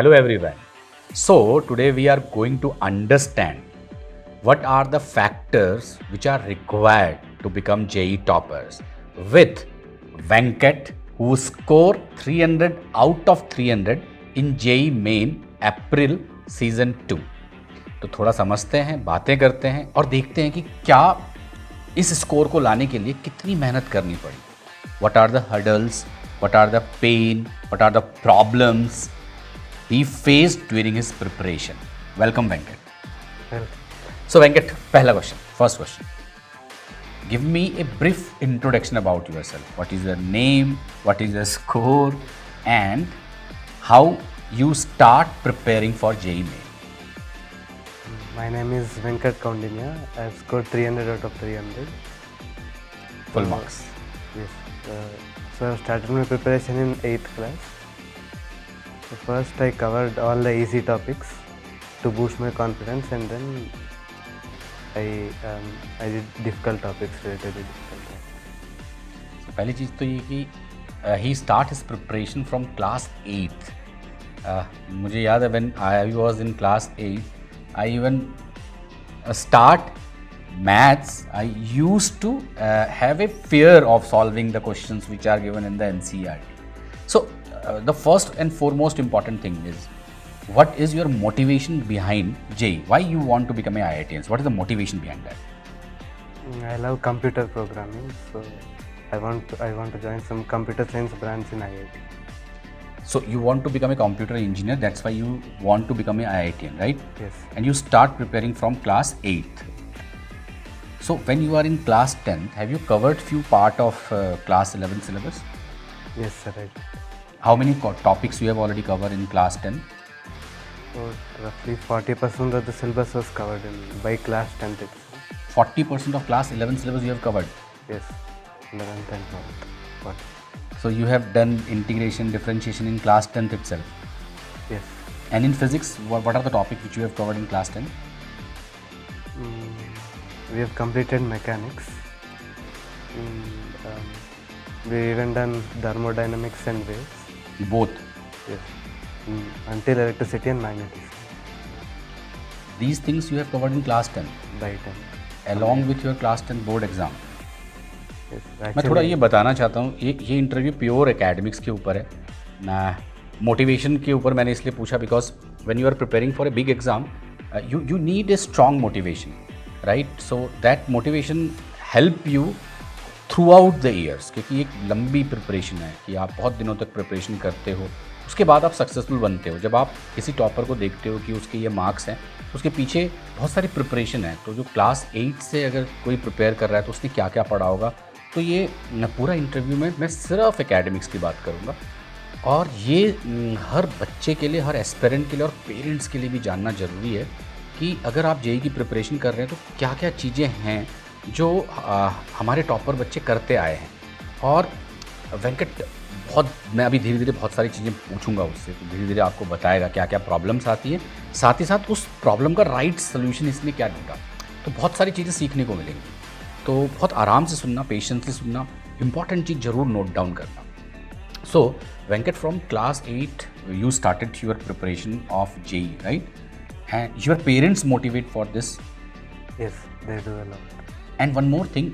Hello everyone. So today we are going to understand what are the factors which are required to become JEE toppers with Venkat, who scored 300 out of 300 in JEE Main April Season 2. तो थोड़ा समझते हैं, बातें करते हैं और देखते हैं कि क्या इस स्कोर को लाने के लिए कितनी मेहनत करनी पड़ी. What are the hurdles? What are the pain? What are the problems he faced during his preparation? Welcome, Venkat. So, Venkat, पहला question, first question. Give me a brief introduction about yourself. What is your name? What is your score? And how you start preparing for JEE Main? My name is Venkat Koundinya. I have scored 300 out of 300. Full marks. Yes. So I started my preparation in 8th class. So first I covered all the easy topics to boost my confidence, and then I did difficult topics, relatively difficult topics. So पहली चीज़ तो ये कि he start his preparation from class 8th. मुझे याद है when I was in class 8, I even start maths. I used to have a fear of solving the questions which are given in the NCERT. So the first and foremost important thing is, what is your motivation behind JEE? Why you want to become a IITian? What is the motivation behind that? I love computer programming, so I want to join some computer science branch in IIT. So you want to become a computer engineer, that's why you want to become a IITian, right? Yes. And you start preparing from class 8th. So when you are in class 10th, have you covered few part of class 11 syllabus? Yes, sir. I did. How many topics you have already covered in class 10? So roughly 40% of the syllabus was covered by class 10th itself. 40% of class 11 syllabus you have covered? Yes, 11th and 12th. So you have done integration, differentiation in class 10th itself? Yes. And in physics, what are the topics which you have covered in class 10? We have completed mechanics. We even done thermodynamics and waves. Both? Yes. Until electricity and magnetism. These things you have covered in class 10? By 10. Along with your class 10 board exam? Yes. मैं थोड़ा ये बताना चाहता हूँ, ये interview pure academics के ऊपर है ना, मोटिवेशन के ऊपर मैंने इसलिए पूछा because when you are preparing for a big exam you need a strong motivation, right? So that motivation help you throughout the years, क्योंकि एक लंबी प्रिपरेशन है कि आप बहुत दिनों तक प्रिपरेशन करते हो, उसके बाद आप सक्सेसफुल बनते हो. जब आप किसी टॉपर को देखते हो कि उसके ये मार्क्स हैं, उसके पीछे बहुत सारी प्रिपरेशन है. तो जो क्लास 8 से अगर कोई प्रिपेयर कर रहा है तो उसने क्या क्या पढ़ा होगा. तो ये पूरा इंटरव्यू में मैं सिर्फ एकेडमिक्स की बात करूँगा, और ये हर बच्चे के लिए, हर एस्पिरेंट के लिए और पेरेंट्स के लिए भी जानना ज़रूरी है कि अगर आप JEE की प्रिपरेशन कर रहे हैं तो क्या क्या चीज़ें हैं जो हमारे टॉपर बच्चे करते आए हैं. और वेंकट मैं अभी धीरे धीरे बहुत सारी चीज़ें पूछूंगा उससे, तो धीरे धीरे आपको बताएगा क्या क्या प्रॉब्लम्स आती हैं, साथ ही साथ उस प्रॉब्लम का राइट सोल्यूशन इसने क्या ढूंढा. तो बहुत सारी चीज़ें सीखने को मिलेंगी. तो बहुत आराम से सुनना, पेशेंस से सुनना, इंपॉर्टेंट चीज़ ज़रूर नोट डाउन करना. So, Venkat, from class 8, you started your preparation of JEE, right? And your parents motivate for this? Yes, they do a lot. And one more thing,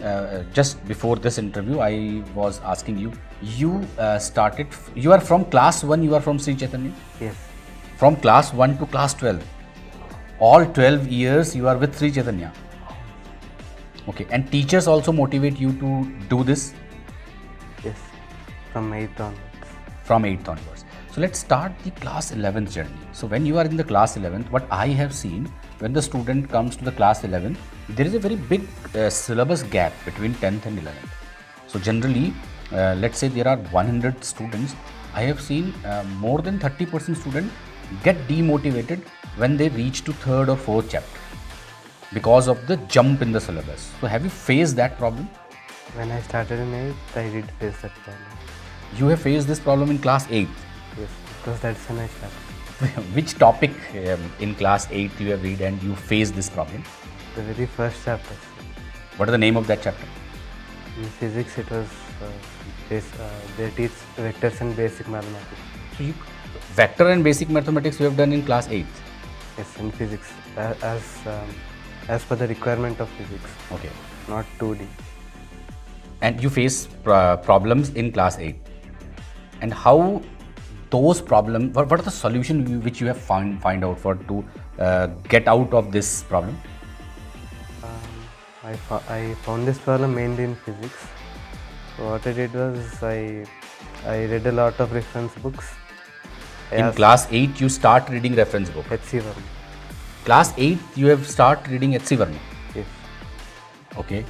just before this interview, I was asking you, you are from class 1, you are from Sri Chaitanya? Yes. From class 1 to class 12? All 12 years you are with Sri Chaitanya? Okay, and teachers also motivate you to do this? Yes. From 8th onwards. From 8th onwards. So let's start the class 11th journey. So when you are in the class 11th, what I have seen, when the student comes to the class 11th, there is a very big syllabus gap between 10th and 11th. So generally, let's say there are 100 students, I have seen more than 30% students get demotivated when they reach to 3rd or 4th chapter because of the jump in the syllabus. So have you faced that problem? When I started in 8th, I did face that problem. You have faced this problem in class 8th? Yes, because that's when I started. Which topic in class 8th you have read and you faced this problem? The very first chapter. What is the name of that chapter? In physics, it was they teach vectors and basic mathematics. So Vector and basic mathematics you have done in class 8th. Yes, in physics, as per the requirement of physics, Okay. not 2D. And you face problems in class 8. And how those problems, what are the solution which you have find out for to get out of this problem? I found this problem mainly in physics. So what I did was I read a lot of reference books. In class 8 you start reading reference book. H.C. Verma. Class 8 you have start reading H.C. Verma. Yes. Okay.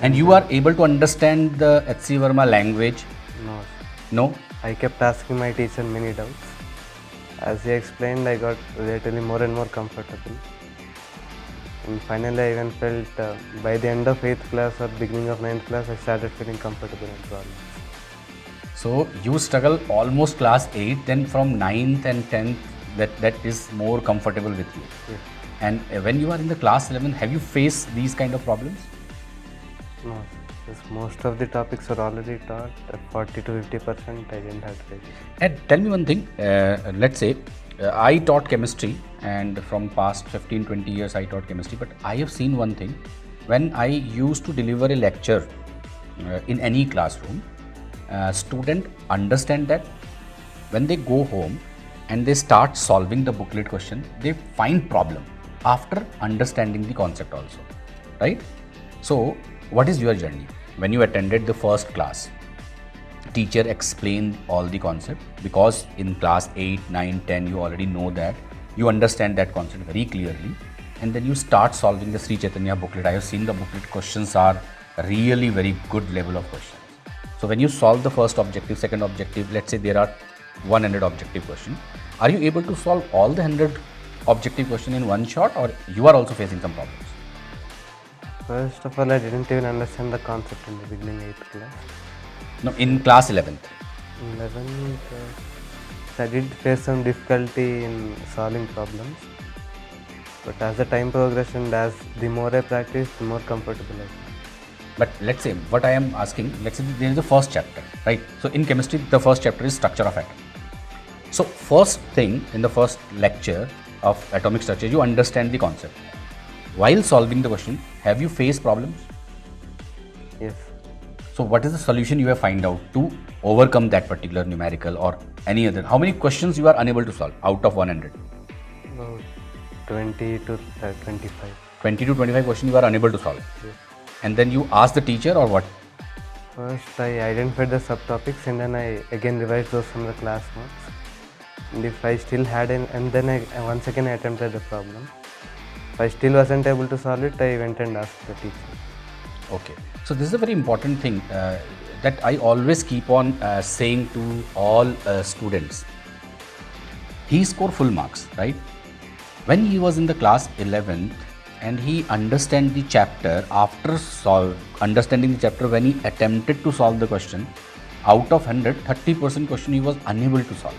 And you are able to understand the H.C. Verma language? No. No? I kept asking my teacher many doubts. As he explained, I got relatively more and more comfortable. And finally, I even felt by the end of 8th class or beginning of 9th class, I started feeling comfortable in problems. So you struggle almost class 8, then from 9th and 10th, that is more comfortable with you. Yes. And when you are in the class 11, have you faced these kind of problems? No, because most of the topics are already taught. 40 to 50%, I didn't have to take it. And tell me one thing, let's say I taught chemistry, and from past 15-20 years I taught chemistry, but I have seen one thing. When I used to deliver a lecture in any classroom, student understand that when they go home and they start solving the booklet question, they find problem after understanding the concept also, right? So what is your journey when you attended the first class? Teacher explained all the concept, because in class 8, 9, 10 you already know that, you understand that concept very clearly, and then you start solving the Sri Chaitanya booklet. I have seen the booklet questions are really very good level of questions. So when you solve the first objective, second objective, let's say there are 100 objective questions, are you able to solve all the 100 objective question in one shot, or you are also facing some problems? First of all, I didn't even understand the concept in the beginning 8th class. No, in class 11th. In 11th, I did face some difficulty in solving problems. But as the time progressed and as the more I practiced, the more comfortable I felt. But let's say, what I am asking, let's say there is the first chapter, right? So in chemistry, the first chapter is structure of atom. So first thing in the first lecture of atomic structure, you understand the concept. While solving the question, have you faced problems? Yes. So what is the solution you have find out to overcome that particular numerical or any other? How many questions you are unable to solve out of 100? About 20 to 25. 20 to 25 questions you are unable to solve. Yes. And then you ask the teacher, or what? First, I identified the subtopics and then I again revised those from the class notes. And if I still had and then I once again attempted the problem. If I still wasn't able to solve it, I went and asked the teacher. Okay. So this is a very important thing that I always keep on saying to all students. He scored full marks, right? When he was in the class 11th and he understand the chapter, after understanding the chapter, when he attempted to solve the question, out of 100, 30% question he was unable to solve.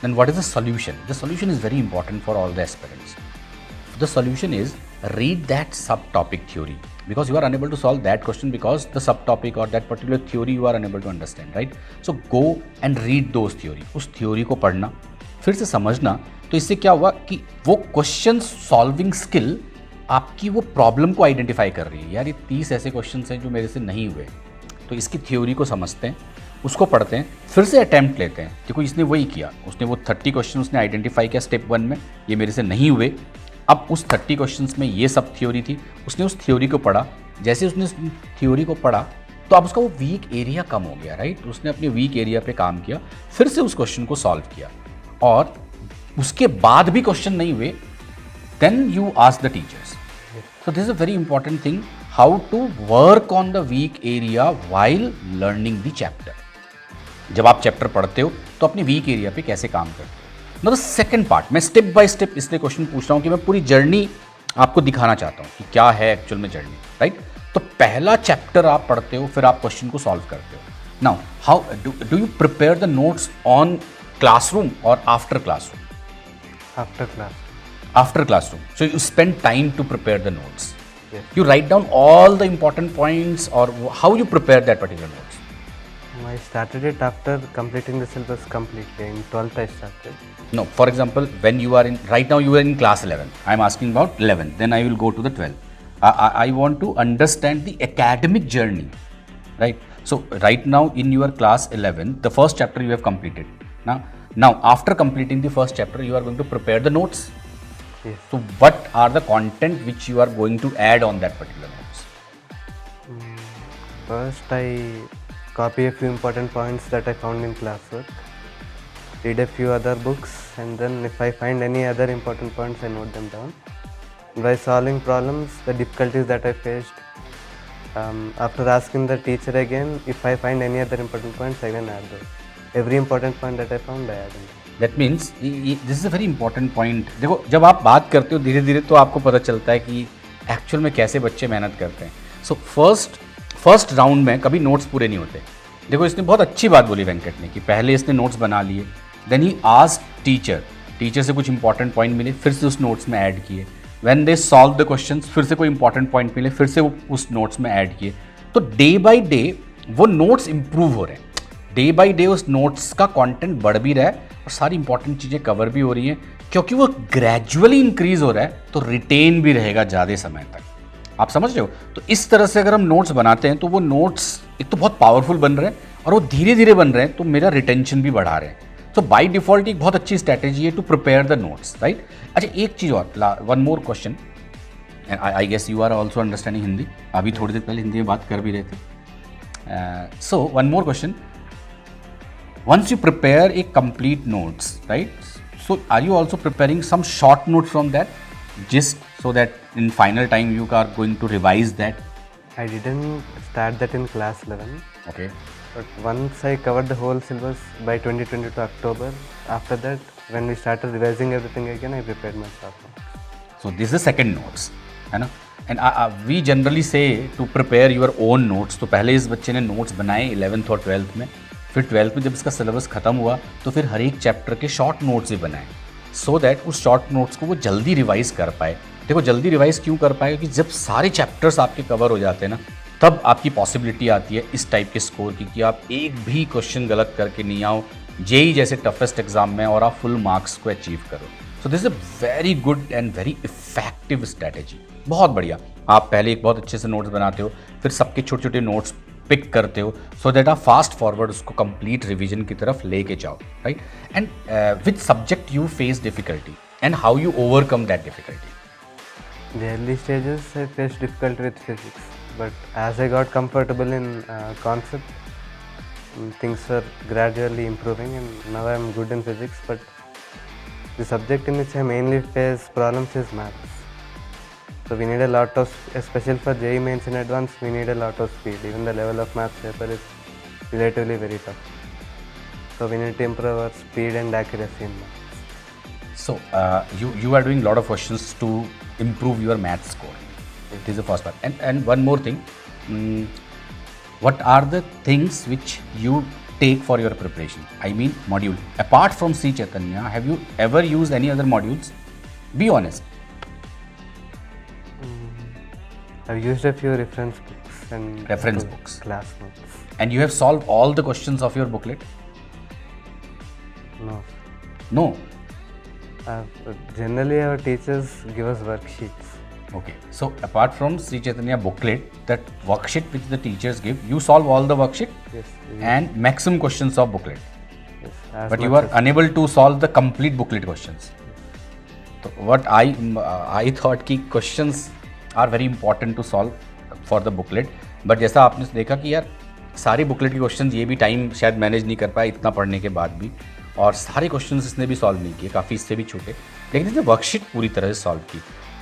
Then what is the solution? The solution is very important for all the aspirants. The solution is read that subtopic theory, because you are unable to solve that question because the subtopic or that particular theory you are unable to understand, right? So go and read those theory. उस theory को पढ़ना, फिर से समझना, तो इससे क्या हुआ कि वो क्वेश्चन सॉल्विंग स्किल आपकी वो प्रॉब्लम को आइडेंटिफाई कर रही है. यार ये 30 ऐसे क्वेश्चंस हैं जो मेरे से नहीं हुए, तो इसकी थ्योरी को समझते हैं, उसको पढ़ते हैं, फिर से अटैम्प्ट लेते हैं. देखो इसने वही किया, उसने वो 30 क्वेश्चन उसने आइडेंटिफाई किया स्टेप 1 में, ये मेरे से नहीं हुए. अब उस 30 क्वेश्चंस में ये सब थ्योरी थी, उसने उस थ्योरी को पढ़ा. जैसे उसने उस थ्योरी को पढ़ा तो अब उसका वो वीक एरिया कम हो गया, राइट? उसने अपने वीक एरिया पे काम किया, फिर से उस क्वेश्चन को सॉल्व किया, और उसके बाद भी क्वेश्चन नहीं हुए, then you ask the teachers. So this is a very important thing, how to work on the weak area while learning the chapter. जब आप चैप्टर पढ़ते हो तो अपने वीक एरिया पे कैसे काम करते हो. नो द सेकेंड पार्ट, मैं स्टेप बाय स्टेप इसलिए क्वेश्चन पूछ रहा हूँ कि मैं पूरी जर्नी आपको दिखाना चाहता हूँ कि क्या है एक्चुअल में जर्नी, राइट? तो पहला चैप्टर आप पढ़ते हो, फिर आप क्वेश्चन को सॉल्व करते हो. Now how do you prepare the notes on classroom और after classroom? After class. After classroom. So you spend time to prepare the notes. Yes. You write down all the important points, or how you prepare that particular notes? My I started it after completing the syllabus completely. In 12th I started. No, for example, when you are in, right now you are in class 11. I am asking about 11. Then I will go to the 12. I want to understand the academic journey, right? So right now in your class 11, the first chapter you have completed. Now after completing the first chapter, you are going to prepare the notes. Yes. So what are the content which you are going to add on that particular notes? First I copy a few important points that I found in classwork, read a few other books, and then if I find any other important points I note them down. By solving problems, the difficulties that I faced, after asking the teacher again, if I find any other important points, I can add those. Every important point that I found, I add them. That means this is a very important point. देखो जब आप बात करते हो धीरे धीरे तो आपको पता चलता है कि एक्चुअल में कैसे बच्चे मेहनत करते हैं. सो फर्स्ट राउंड में कभी नोट्स पूरे नहीं होते. देखो इसने बहुत अच्छी बात बोली वेंकट ने कि पहले इसने नोट्स बना लिए, देन ही आस्क्ड टीचर से कुछ इंपॉर्टेंट पॉइंट मिले, फिर से उस नोट्स में ऐड किए. When they solve the questions, फिर से कोई इंपॉर्टेंट पॉइंट मिले, फिर से वो उस नोट्स में ऐड किए. तो डे बाय डे वो नोट्स इंप्रूव हो रहे हैं. डे बाय डे उस नोट्स का कंटेंट बढ़ भी रहा है और सारी इंपॉर्टेंट चीज़ें कवर भी हो रही हैं. क्योंकि वो ग्रेजुअली इंक्रीज हो रहा है तो रिटेन भी रहेगा ज़्यादा समय तक. आप समझ रहे हो? तो इस तरह से अगर हम नोट्स बनाते हैं तो वो नोट्स एक तो बहुत पावरफुल बन रहे हैं और वो धीरे धीरे बन रहे हैं तो मेरा रिटेंशन भी बढ़ा रहे हैं. तो बाय डिफॉल्ट एक बहुत अच्छी स्ट्रैटेजी है to prepare the notes, right? अच्छा एक चीज़ और, one more question. I guess you are also understanding Hindi. अभी थोड़ी देर पहले हिंदी में बात कर भी रहे थे. So one more question. Once you prepare a complete notes, right? So are you also preparing some short notes from that, just so that in final time you are going to revise that? I didn't start that in class 11. Okay. But once I covered the whole syllabus by 2022 October, after that, when we started revising everything again, I prepared my short notes. So this is the second notes, है ना? And we generally say to prepare your own notes. तो पहले इस बच्चे ने notes बनाए 11th और 12th में. फिर 12th में जब इसका सिलेबस ख़त्म हुआ तो फिर हर एक चैप्टर के शॉर्ट नोट्स भी बनाए, सो दैट उस शॉर्ट नोट्स को वो जल्दी रिवाइज कर पाए. देखो जल्दी रिवाइज क्यों कर पाए? क्योंकि जब सारे चैप्टर्स आपके कवर हो जाते हैं ना, तब आपकी पॉसिबिलिटी आती है इस टाइप के स्कोर की कि आप एक भी क्वेश्चन गलत करके नहीं आओ जेई जैसे टफेस्ट एग्जाम में और आप फुल मार्क्स को अचीव करो. सो this is a very good and very effective strategy. बहुत बढ़िया. आप पहले एक बहुत अच्छे से नोट्स बनाते हो, फिर सबके छोटे छोटे नोट्स पिक करते हो, सो दैट आप फास्ट फॉरवर्ड उसको कंप्लीट रिवीजन की तरफ लेके जाओ, right? And which subject you face difficulty and how you overcome that difficulty? The early stages I faced difficulty with physics, but as I got comfortable in concept, things were gradually improving and now I am good in physics. But the subject in which I mainly face problems is maths. So we need a lot of, especially for JEE Mains in advance, we need a lot of speed. Even the level of maths paper is relatively very tough. So we need to improve our speed and accuracy in maths. So you are doing a lot of questions to improve your math score. This is the first part. And one more thing, what are the things which you take for your preparation? I mean module. Apart from Sri Chaitanya, have you ever used any other modules? Be honest. I've used a few reference books. Class notes. And you have solved all the questions of your booklet? No. No. Generally our teachers give us worksheets. Okay. So apart from Sri Chaitanya booklet, that worksheet which the teachers give, you solve all the worksheet? Yes. And maximum questions of booklet? Yes. But you are unable to solve the complete booklet questions? So what I thought कि questions are very important to solve for the booklet. But जैसा आपने देखा कि यार सारे booklet के question ये भी टाइम शायद मैनेज नहीं कर पाया इतना पढ़ने के बाद भी, और सारे क्वेश्चन इसने भी सॉल्व नहीं किए, काफ़ी इससे भी छूटे, लेकिन इसने वर्कशीट पूरी तरह से सॉल्व की.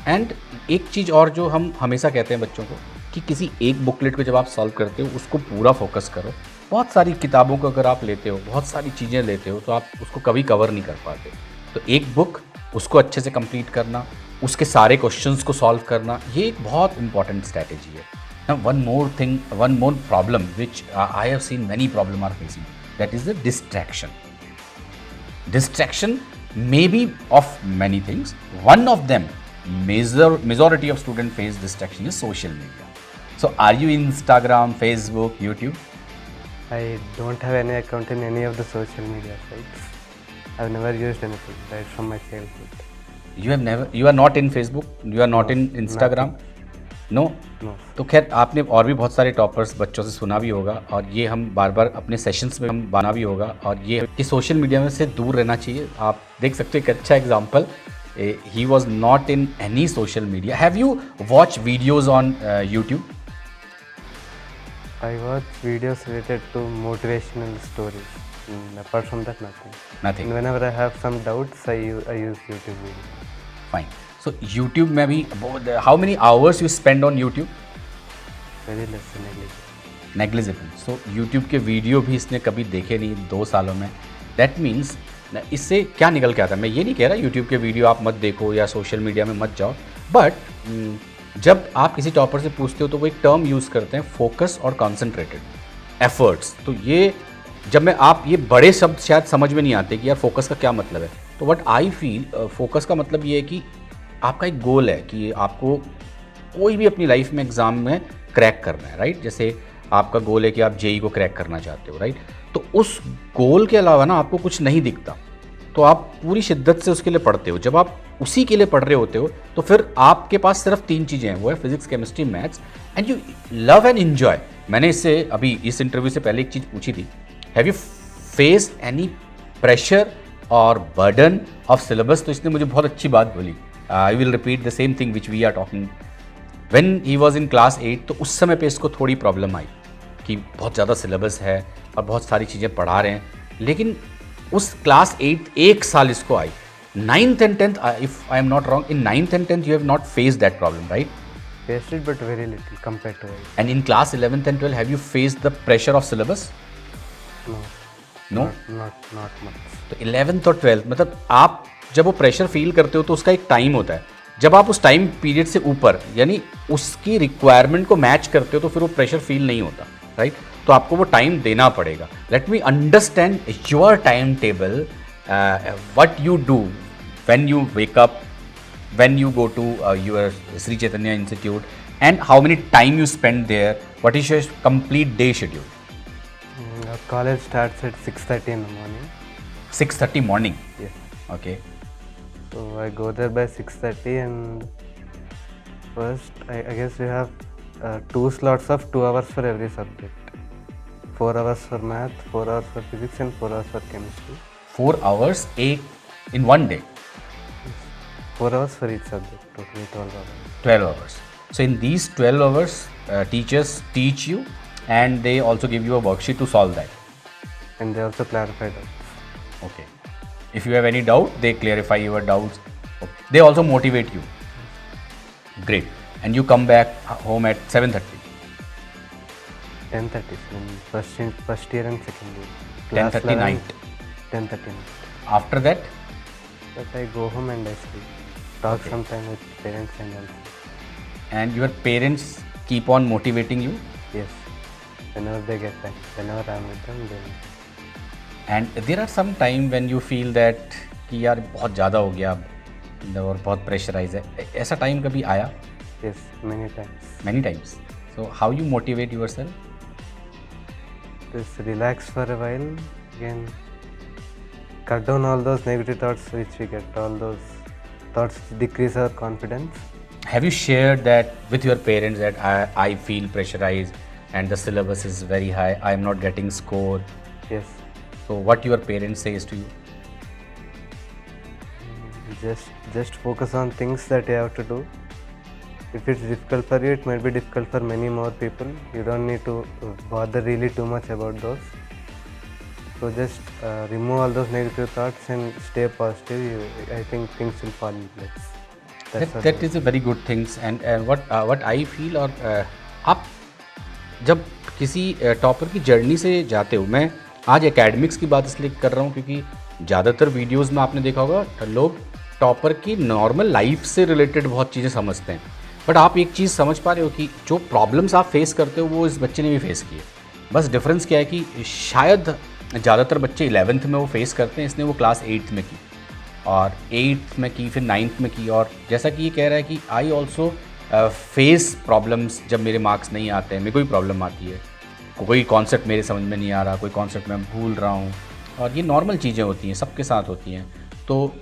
एंड एक चीज़ और जो हम हमेशा कहते हैं बच्चों को कि किसी एक बुकलेट को जब आप सॉल्व करते हो उसको पूरा फोकस करो. बहुत सारी किताबों को अगर आप लेते हो, बहुत सारी चीज़ें लेते हो, तो आप उसको कभी कवर नहीं कर पाते. तो एक बुक उसको अच्छे से कंप्लीट करना, उसके सारे क्वेश्चंस को सॉल्व करना, ये एक बहुत इंपॉर्टेंट स्ट्रैटेजी है. Now one more thing, one more problem which I have seen many problem are facing, that is the distraction. Distraction may be of many things. One of them, majority of students face distraction is social media. So are you in Instagram, Facebook, YouTube? I don't have any account in any of the social media sites. I've never used anything right from my childhood. You are not in Facebook, you are not in Instagram? No? No. तो खैर आपने और भी बहुत सारे toppers बच्चों से सुना भी होगा, और ये हम बार बार अपने सेशंस में हम बना भी होगा, और ये कि सोशल मीडिया में से दूर रहना चाहिए. आप देख सकते हो एक अच्छा example, he was not in any social media. Have you watch videos on YouTube? I watch videos related to motivational stories. Apart from that, nothing. Nothing. And whenever I have some doubts, I use YouTube videos. Fine. So YouTube में भी how many hours you spend on YouTube? Very less, negligible. Negligible. So YouTube के video भी इसने कभी देखे नहीं 2 सालों में. दैट मीन्स इससे क्या निकल के आता है, मैं ये नहीं कह रहा यूट्यूब के वीडियो आप मत देखो या सोशल मीडिया में मत जाओ, बट जब आप किसी टॉपर से पूछते हो तो वो एक टर्म यूज़ करते हैं, फोकस और कॉन्सेंट्रेटेड एफर्ट्स. तो ये जब मैं आप ये बड़े शब्द शायद समझ में नहीं आते कि यार फोकस का क्या मतलब है. तो व्हाट आई फील, फोकस का मतलब ये है कि आपका एक गोल है कि आपको कोई भी अपनी लाइफ में एग्ज़ाम में क्रैक करना है, राइट. जैसे आपका गोल है कि आप जेई को क्रैक करना चाहते हो, राइट. तो उस गोल के अलावा ना आपको कुछ नहीं दिखता, तो आप पूरी शिद्दत से उसके लिए पढ़ते हो. जब आप उसी के लिए पढ़ रहे होते हो तो फिर आपके पास सिर्फ 3 चीज़ें हैं, वो है physics, chemistry, maths, and you love and enjoy. मैंने इससे अभी इस इंटरव्यू से पहले एक चीज़ पूछी थी, have you face any pressure or burden of syllabus? तो इसने मुझे बहुत अच्छी बात बोली. I will repeat the same thing which we are talking. When he was in class 8 तो उस समय पे इसको थोड़ी प्रॉब्लम आई कि बहुत ज़्यादा सिलेबस है और बहुत सारी चीज़ें पढ़ा रहे हैं. लेकिन उस क्लास 8 एक साल इसको आई. 9th and 10th, if I am not wrong, in 9th and 10th you have not faced that problem, right? Faced it, but very little compared to it. And in class 11th and 12th, have you faced the pressure of syllabus? No. No? Not much. तो 11th और 12th मतलब आप जब वो pressure feel करते हो तो उसका एक टाइम होता है. जब आप उस टाइम पीरियड से ऊपर यानी उसकी रिक्वायरमेंट को मैच करते हो तो फिर वो प्रेशर फील नहीं होता, राइट. तो आपको वो टाइम देना पड़ेगा. Let me understand your time table. What you do when you wake up, when you go to your Sri Chaitanya Institute, and how many time you spend there? What is your complete day schedule? Our college starts at 6:30 in the morning. 6:30 morning. Yes. Okay. So I go there by 6:30, and first I guess we have 2 slots of 2 hours for every subject. 4 hours for math, 4 hours for physics, and 4 hours for chemistry. 4 hours in one day. 4 hours for each subject, totally 12 hours. 12 hours. So in these 12 hours, teachers teach you, and they also give you a worksheet to solve that. And they also clarify doubts. Okay. If you have any doubt, they clarify your doubts. Okay. They also motivate you. Great. And you come back home at 7:30. 10:30 in first year and second year. 10:30 night. 10:30 night. After that, But I go home and I sleep. Talk Okay. sometime with parents and also. and your parents keep on motivating you, Yes. Whenever they get time. Whenever I'm with them, they will. and there are some time when you feel that कि यार बहुत ज़्यादा हो गया अब और बहुत pressurise है. ऐसा टाइम कभी आया? Yes, many times. Many times. So how you motivate yourself? Just relax for a while. Again, cut down all those negative thoughts which we get. All those thoughts decrease our confidence. Have you shared that with your parents that I feel pressurized and the syllabus is very high, I am not getting score? Yes. So what your parents says to you? Just focus on things that you have to do. If it's difficult for you, it might be difficult for many more people. You don't need to bother really too much about those. So just remove all those negative thoughts and stay positive. I think things will fall in place. That is a very good things. And what I feel, और आप जब किसी topper की journey से जाते हो, मैं आज एकेडमिक्स की बात इसलिए कर रहा हूँ क्योंकि ज़्यादातर वीडियोस में आपने देखा होगा लोग टॉपर की नॉर्मल लाइफ से रिलेटेड बहुत चीज़ें समझते हैं, बट आप एक चीज़ समझ पा रहे हो कि जो प्रॉब्लम्स आप फेस करते हो वो इस बच्चे ने भी फेस किए. बस डिफरेंस क्या है कि शायद ज़्यादातर बच्चे 11th में वो फेस करते हैं, इसने वो क्लास 8th में की और 8th में की, फिर 9th में की. और जैसा कि ये कह रहा है कि आई ऑल्सो फेस प्रॉब्लम्स. जब मेरे मार्क्स नहीं आते हैं, मेरे को भी प्रॉब्लम आती है. कोई कॉन्सेप्ट मेरे समझ में नहीं आ रहा, कोई कॉन्सेप्ट मैं भूल रहा हूँ, और ये नॉर्मल चीज़ें होती हैं, सबके साथ होती हैं। तो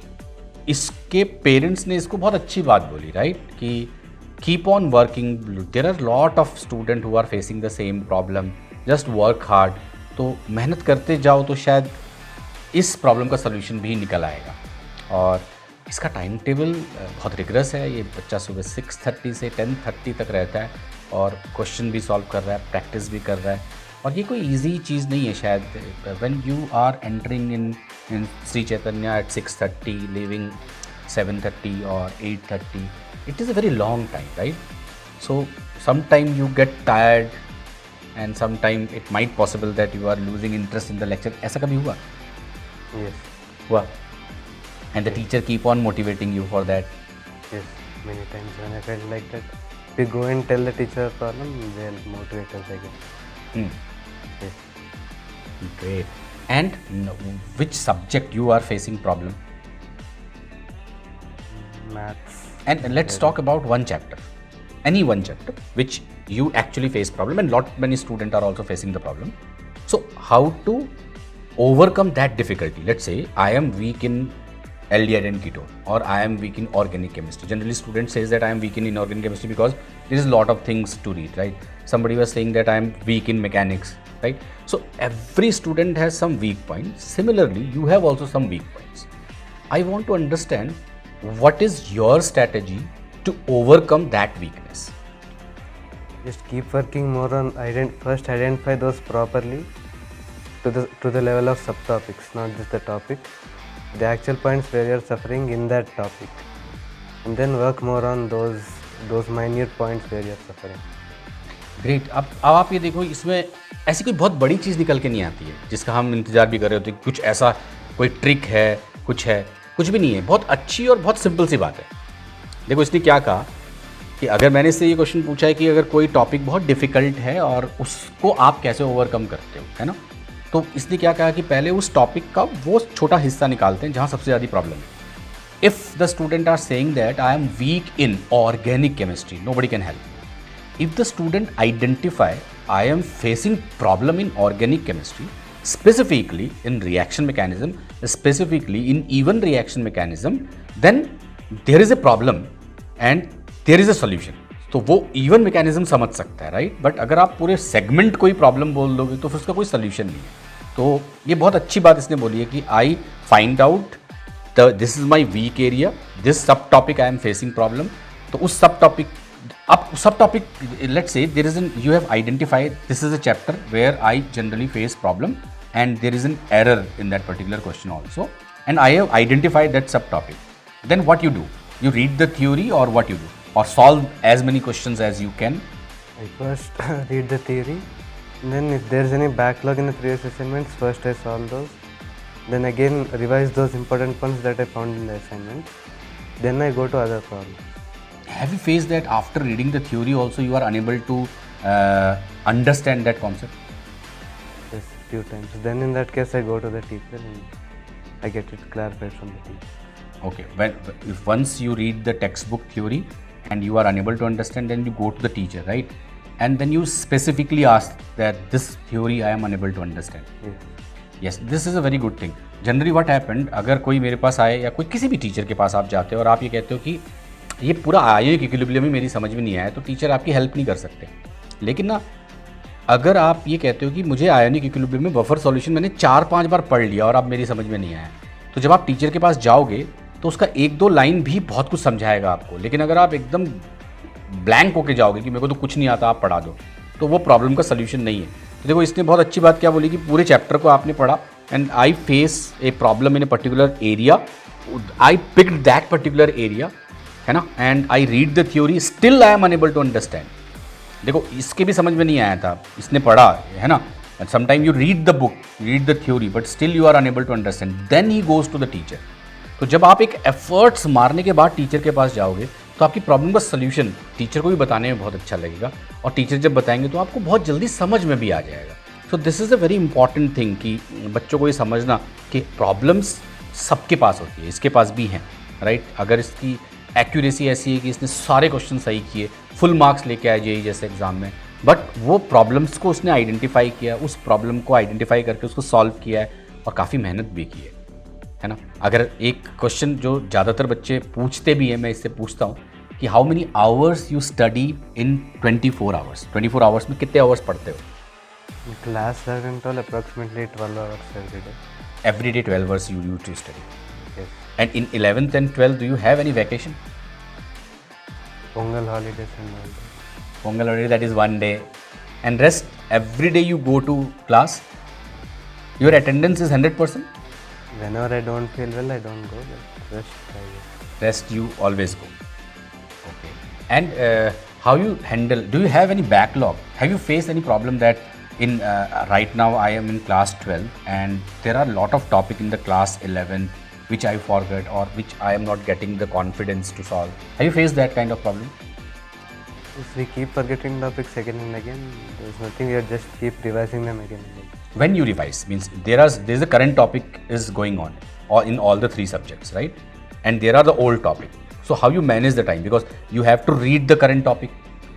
इसके पेरेंट्स ने इसको बहुत अच्छी बात बोली, राइट, कि keep on working, there are lot of student who are facing the same problem, just work hard. तो मेहनत करते जाओ तो शायद इस प्रॉब्लम का सलूशन भी निकल आएगा। और इसका टाइम टेबल बहुत रिगरस है। ये बच्चा सुबह 6:30 से 10:30 तक रहता है और क्वेश्चन भी सॉल्व कर रहा है, प्रैक्टिस भी कर रहा है, और ये कोई इजी चीज़ नहीं है शायद। When you are entering in Shri Chaitanya at 6:30, leaving 7:30 और 8:30, it is a very long time, right? So sometime you get tired and sometime it might possible that you are losing interest in the lecture. ऐसा कभी हुआ? Yes. हुआ? And the teacher keep on motivating you for that? Yes, many times when I felt like that, we go and tell the teacher a problem, they'll motivate us again. Yes. Great. And which subject you are facing problem? Maths. And let's talk about one chapter, any one chapter which you actually face problem, and lot many students are also facing the problem. So how to overcome that difficulty? Let's say I am weak in aldehyde and ketone, or I am weak in organic chemistry. Generally student says that I am weak in inorganic chemistry because there is a lot of things to read, right? Somebody was saying that I am weak in mechanics, right? So every student has some weak points. Similarly, you have also some weak points. I want to understand what is your strategy to overcome that weakness. Just keep working more on first identify those properly to the level of subtopics, not just the topic, the actual points where you are suffering in that topic, and then work more on those minute points where you are suffering. Great. अब आप ये देखो, इसमें ऐसी कोई बहुत बड़ी चीज़ निकल के नहीं आती है जिसका हम इंतज़ार भी कर रहे होते हैं। कुछ ऐसा कोई ट्रिक है, कुछ भी नहीं है। बहुत अच्छी और बहुत सिंपल सी बात है। देखो इसने क्या कहा कि अगर मैंने इससे ये क्वेश्चन पूछा है कि अगर कोई टॉपिक बहुत डिफ़िकल्ट है और उसको आप कैसे ओवरकम करते हो, है ना, तो इसने क्या कहा कि पहले उस टॉपिक का वो छोटा हिस्सा निकालते हैं जहाँ सबसे ज़्यादा प्रॉब्लम है। If the student are saying that I am weak in organic chemistry, nobody can help. If the student identify I am facing problem in organic chemistry, specifically in reaction mechanism, specifically in even reaction mechanism, then there is a problem and there is a solution. तो वो even mechanism समझ सकता है, right? But अगर आप पूरे segment कोई problem बोल दोगे तो फिर उसका कोई सोल्यूशन नहीं है। तो ये बहुत अच्छी बात इसने बोली है कि I find out this is my weak area, this sub topic I am facing problem. तो उस सब टॉपिक, अब sub topic, let's say there is an, you have identified this is a chapter where I generally face problem and there is an error in that particular question also, and I have identified that sub topic. Then what you do? You read the theory or what you do? Or solve as many questions as you can? I first read the theory, then if there is any backlog in the previous assignments, first I solve those, then again revise those important points that I found in the assignment, then I go to other problems. Have you faced that after reading the theory also you are unable to understand that concept? Yes, few times. Then in that case I go to the teacher and I get it clarified from the teacher. Okay, if once you read the textbook theory and you are unable to understand, then you go to the teacher, right? And then you specifically ask that this theory I am unable to understand. Yes, this is a very good thing. Generally what happened, अगर कोई मेरे पास आए या कोई किसी भी teacher के पास आप जाते हो और आप ये कहते हो कि ये पूरा आयोनिक इक्विलिब्रियम ही मेरी समझ में नहीं आया, तो टीचर आपकी हेल्प नहीं कर सकते. लेकिन ना, अगर आप ये कहते हो कि मुझे आयोनिक इक्विलिब्रियम में बफर सॉल्यूशन मैंने 4-5 बार पढ़ लिया और अब मेरी समझ में नहीं आया, तो जब आप टीचर के पास जाओगे तो उसका 1-2 लाइन भी बहुत कुछ समझाएगा आपको. लेकिन अगर आप एकदम ब्लैंक होके जाओगे कि मेरे को तो कुछ नहीं आता, आप पढ़ा दो, तो वो प्रॉब्लम का सल्यूशन नहीं है. तो देखो, इसने बहुत अच्छी बात क्या बोली कि पूरे चैप्टर को आपने पढ़ा, and I face a problem in a particular area, I picked that particular area, है ना, and I read the theory, still I am unable to understand. देखो, इसके भी समझ में नहीं आया था, इसने पढ़ा, है ना. Sometime you read the book, read the theory, but still you are unable to understand, then he goes to the teacher. तो जब आप एक एफर्ट्स मारने के बाद टीचर के पास जाओगे तो आपकी प्रॉब्लम का सल्यूशन टीचर को भी बताने में बहुत अच्छा लगेगा, और टीचर जब बताएंगे तो आपको बहुत जल्दी समझ में भी आ जाएगा. So this is a very important thing कि बच्चों को ये समझना कि प्रॉब्लम्स सबके पास होती है, इसके पास भी हैं, राइट. अगर इसकी एक्यूरेसी ऐसी है कि इसने सारे क्वेश्चन सही किए, फुल मार्क्स लेके आए जेईई जैसे एग्जाम में, बट वो प्रॉब्लम्स को उसने आइडेंटिफाई किया, उस प्रॉब्लम को आइडेंटिफाई करके उसको सॉल्व किया है और काफ़ी मेहनत भी की है ना। अगर एक क्वेश्चन जो ज़्यादातर बच्चे पूछते भी हैं, मैं इससे पूछता हूँ कि how many hours you study in 24 hours, 24 hours में कितने आवर्स पढ़ते हो? In class 11 and 12, approximately 12 hours every day. Every day 12 hours you used to study. Yes. And in 11th and 12th, do you have any vacation? Pongal holidays and all that. Pongal holiday, that is one day. And rest, every day you go to class. Your attendance is 100%? Whenever I don't feel well, I don't go, but rest I go. Rest you always go. Okay. And how you handle, do you have any backlog? Have you faced any problem that in right now I am in class 12 and there are a lot of topic in the class 11 which I forgot or which I am not getting the confidence to solve? Have you faced that kind of problem? If we keep forgetting topics again and again, there's nothing, we just keep revising them again and again. When you revise, means there's a current topic is going on or in all the three subjects, right? And there are the old topic. So how you manage the time? Because you have to read the current topic.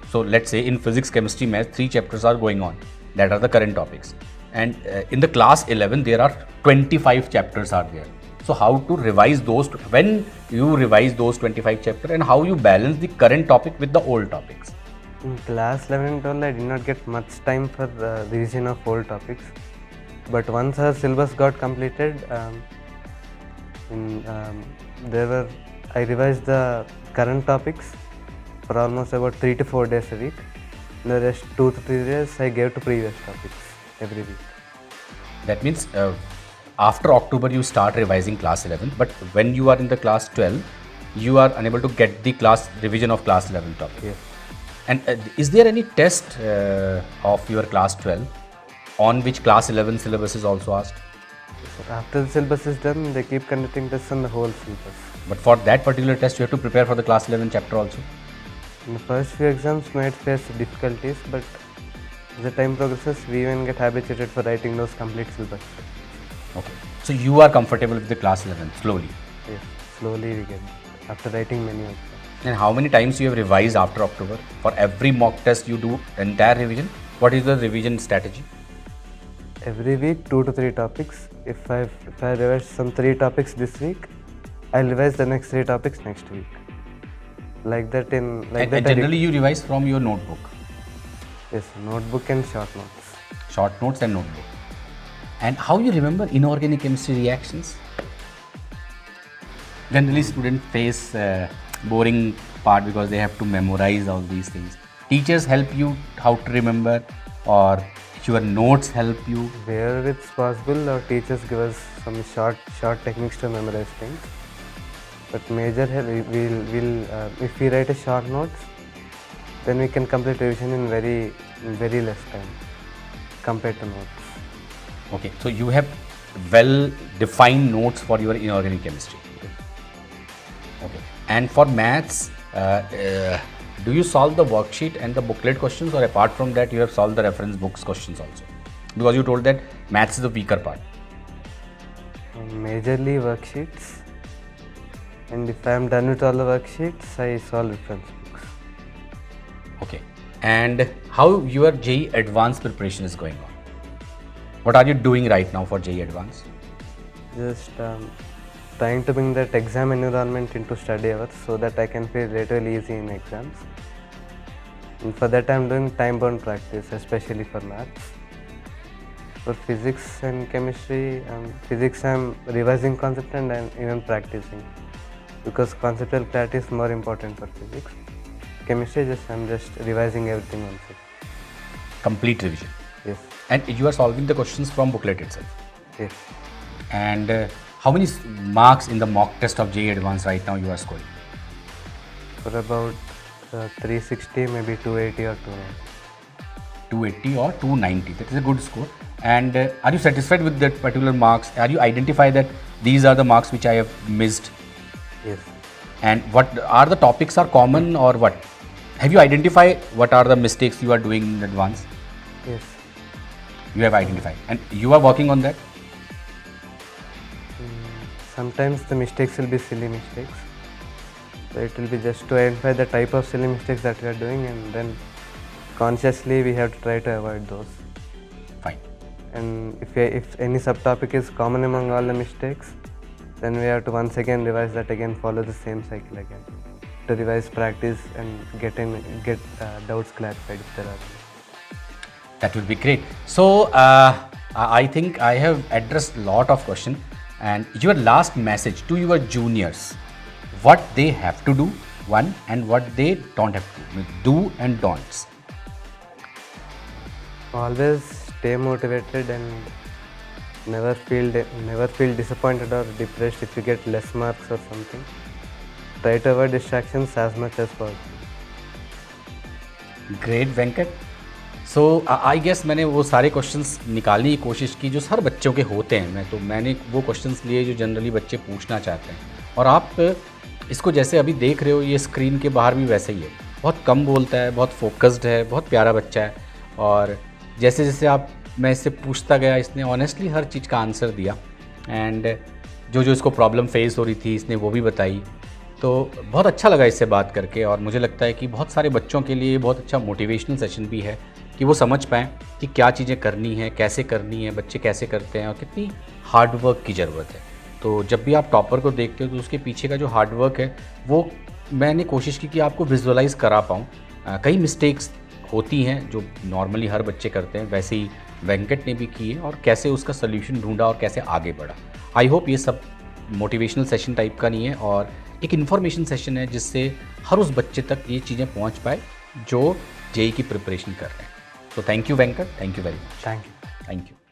So let's say in physics, chemistry, math, 3 chapters are going on. That are the current topics. And in the class 11, there are 25 chapters are there. So how to revise those, when you revise those 25 chapters and how you balance the current topic with the old topics? In class 11 and 12, I did not get much time for revision of old topics. But once our syllabus got completed, I revised the current topics for almost about 3 to 4 days a week. The rest 2 to 3 days I gave to previous topics every week. That means after October you start revising class 11, but when you are in the class 12, you are unable to get the class revision of class 11 topic. Yes. And is there any test of your class 12 on which class 11 syllabus is also asked? So after the syllabus is done, they keep conducting tests on the whole syllabus. But for that particular test, you have to prepare for the class 11 chapter also? In the first few exams might face difficulties, but as the time progresses, we even get habituated for writing those complete syllabus. Okay. So you are comfortable with the class 11 slowly? Yes, slowly we get after writing many of them. And how many times you have revised after October? For every mock test you do entire revision? What is the revision strategy? Every week 2 to 3 topics. If I revise some 3 topics this week, I'll revise the next 3 topics next week. Like that and generally you revise from your notebook? Yes, notebook and short notes. Short notes and notebook. And how you remember inorganic chemistry reactions? Generally students face boring part because they have to memorize all these things. Teachers help you how to remember, or your notes help you? Where it's possible, our teachers give us some short techniques to memorize things. But major help, if we write a short notes, then we can complete revision in very less time compared to notes. Okay, so you have well defined notes for your inorganic chemistry. Okay, and for maths, do you solve the worksheet and the booklet questions, or apart from that you have solved the reference books questions also? Because you told that maths is the weaker part. Majorly worksheets, and if I am done with all the worksheets, I solve reference books. Okay, and how your JEE Advanced preparation is going on? What are you doing right now for JEE Advanced? Just trying to bring that exam environment into study hours so that I can feel relatively easy in exams. And for that I am doing time-bound practice, especially for maths. For physics and chemistry, physics I am revising concept and I am even practicing, because conceptual clarity is more important for physics. Chemistry, I am just revising everything once. Complete revision? Yes. And you are solving the questions from booklet itself? Yes. And how many marks in the mock test of JEE Advanced right now you are scoring? For about 360, maybe 280 or 290. 280 or 290, that is a good score. And are you satisfied with that particular marks? Are you identify that these are the marks which I have missed? Yes. And what are the topics are common, or what? Have you identified what are the mistakes you are doing in advance? Yes. You have identified and you are working on that? Sometimes the mistakes will be silly mistakes. So it will be just to identify the type of silly mistakes that we are doing and then consciously we have to try to avoid those. Fine. And if any subtopic is common among all the mistakes, then we have to once again revise that again, follow the same cycle again to revise, practice, and get doubts clarified if there are any. That would be great. So I think I have addressed a lot of questions, and your last message to your juniors, what they have to do, one, and what they don't have to do and don'ts. Always stay motivated and never feel disappointed or depressed if you get less marks or something. Try to avoid distractions as much as possible. Great Venkat. So I guess मैंने वो सारे questions निकालने की कोशिश की जो हर बच्चों के होते हैं. मैंने वो क्वेश्चंस लिए जो जनरली बच्चे पूछना चाहते हैं, और आप इसको जैसे अभी देख रहे हो ये स्क्रीन के बाहर भी वैसे ही है. बहुत कम बोलता है, बहुत फोकस्ड है, बहुत प्यारा बच्चा है. और जैसे जैसे मैं इससे पूछता गया, इसने ऑनेस्टली हर चीज़ का आंसर दिया. एंड जो इसको प्रॉब्लम फेस हो रही थी इसने वो भी बताई. तो बहुत अच्छा लगा इससे बात करके, और मुझे लगता है कि बहुत सारे बच्चों के लिए बहुत अच्छा मोटिवेशनल सेशन भी है कि वो समझ पाएँ कि क्या चीज़ें करनी है, कैसे करनी है, बच्चे कैसे करते हैं और कितनी हार्ड वर्क की ज़रूरत है. तो जब भी आप टॉपर को देखते हो तो उसके पीछे का जो हार्ड वर्क है वो मैंने कोशिश की कि आपको विजुअलाइज़ करा पाऊँ. कई मिस्टेक्स होती हैं जो नॉर्मली हर बच्चे करते हैं, वैसे ही वेंकट ने भी की है, और कैसे उसका सल्यूशन ढूंढा और कैसे आगे बढ़ा. आई होप ये सब मोटिवेशनल सेशन टाइप का नहीं है और एक इन्फॉर्मेशन सेशन है जिससे हर उस बच्चे तक ये चीज़ें पहुंच पाए जो जेईई की प्रिपरेशन कर रहे हैं. तो thank you Venkat, thank you very much. Thank you. Thank you.